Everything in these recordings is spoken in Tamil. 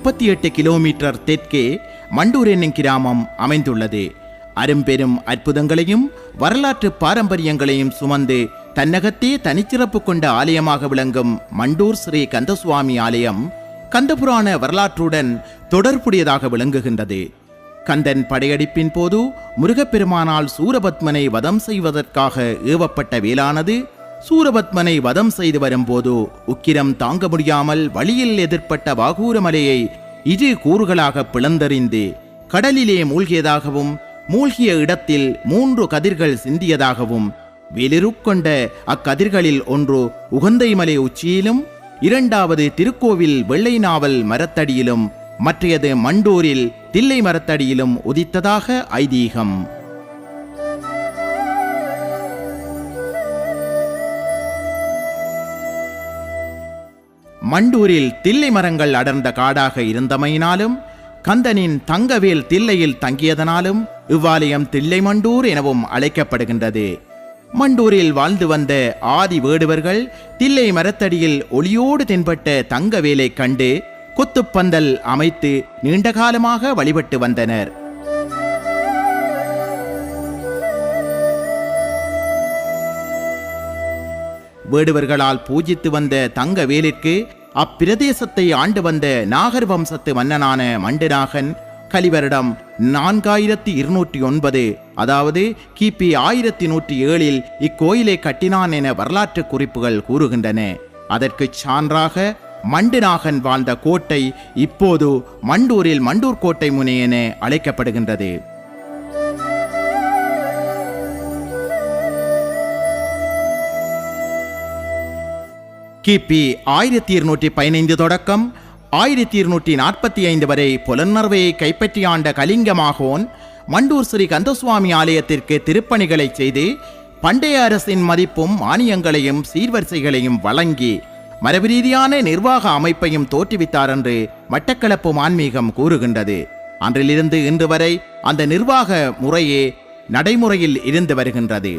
38 கிலோமீட்டர் தெற்கே மண்டூர் என்னும் கிராமம் அமைந்துள்ளது. அரும்பெரும் அற்புதங்களையும் வரலாற்று பாரம்பரியங்களையும் சுமந்து தன்னகத்தே தனிச்சிறப்பு கொண்ட ஆலயமாக விளங்கும் மண்டூர் ஸ்ரீ கந்தசுவாமி ஆலயம் கந்தபுராண வரலாற்றுடன் தொடர்புடையதாக விளங்குகின்றது. கந்தன் படையெடுப்பின் போது முருகப்பெருமானால் சூரபத்மனை வதம் செய்வதற்காக ஏவப்பட்ட வேலானது சூரபத்மனை வதம் செய்து வரும்போது உக்கிரம் தாங்க முடியாமல் வழியில் எதிர்ப்பட்ட வாகூரமலையை இரு கூறுகளாக பிளந்தறிந்து கடலிலே மூழ்கியதாகவும் மூழ்கிய இடத்தில் 3 கதிர்கள் சிந்தியதாகவும் வெளிருக்கொண்ட அக்கதிர்களில் ஒன்று உகந்தைமலை உச்சியிலும், இரண்டாவது திருக்கோவில் வெள்ளை நாவல் மரத்தடியிலும், மற்றையது மண்டூரில் தில்லை மரத்தடியிலும் உதித்ததாக ஐதீகம். மண்டூரில் தில்லை மரங்கள் அடர்ந்த காடாக இருந்தமையினாலும் கந்தனின் தங்கவேல் தில்லையில் தங்கியதனாலும் இவ்வாலயம் தில்லை மண்டூர் எனவும் அழைக்கப்படுகின்றது. மண்டூரில் வாழ்ந்து வந்த ஆதி வேடுவர்கள் தில்லை மரத்தடியில் ஒளியோடு தென்பட்ட தங்கவேலை கண்டு கொத்துப்பந்தல் அமைத்து நீண்டகாலமாக வழிபட்டு வந்தனர். வேடுவர்களால் பூஜித்து வந்த தங்கவேலிற்கு அப்பிரதேசத்தை ஆண்டு வந்த நாகர் வம்சத்து மன்னனான மண்டுநாகன் கலிவரிடம் 4209 அதாவது கிபி 1107 இக்கோயிலை கட்டினான் என வரலாற்று குறிப்புகள் கூறுகின்றன. அதற்கு சான்றாக மண்டுநாகன் வாழ்ந்த கோட்டை இப்போது மண்டூரில் மண்டூர் கோட்டை முனை என அழைக்கப்படுகின்றது. கிபி 1215 தொடக்கம் 1245 வரை புலனர்வையை கைப்பற்றி ஆண்ட கலிங்க மாகோன் மண்டூர் ஸ்ரீ கந்தசுவாமி ஆலயத்திற்கு திருப்பணிகளை செய்து பண்டைய அரசின் மதிப்பும் மானியங்களையும் சீர்வரிசைகளையும் வழங்கி மரபு ரீதியான நிர்வாக அமைப்பையும் தோற்றுவித்தார் என்று மட்டக்களப்பு ஆன்மீகம் கூறுகின்றது. அன்றிலிருந்து இன்று வரை அந்த நிர்வாக முறையே நடைமுறையில் இருந்து வருகின்றது.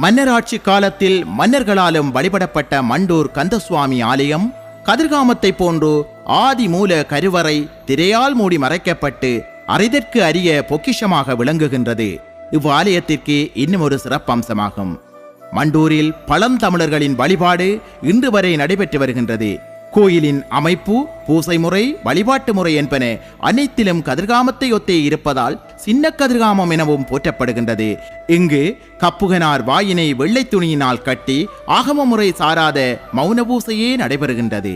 மன்னராட்சி காலத்தில் மன்னர்களாலும் வழிபடப்பட்ட மண்டூர் கந்தசுவாமி ஆலயம் கதிர்காமத்தை போன்று ஆதி மூல கருவறை திரையால் மூடி மறைக்கப்பட்டு அறிதற்கு அரிய பொக்கிஷமாக விளங்குகின்றது. இவ்வாலயத்திற்கு இன்னும் ஒரு சிறப்பம்சமாகும். மண்டூரில் பழந்தமிழர்களின் வழிபாடு இன்று வரை நடைபெற்று வருகின்றது. கோயிலின் அமைப்பு, பூசை முறை, வழிபாட்டு முறை என்பன அனைத்திலும் கதிர்காமத்தை ஒத்தே இருப்பதால் சின்ன கதிர்காமம் எனவும் போற்றப்படுகின்றது. இங்கு கப்புகனார் வாயினை வெள்ளை துணியினால் கட்டி ஆகம முறை சாராத மௌன பூசையே நடைபெறுகின்றது.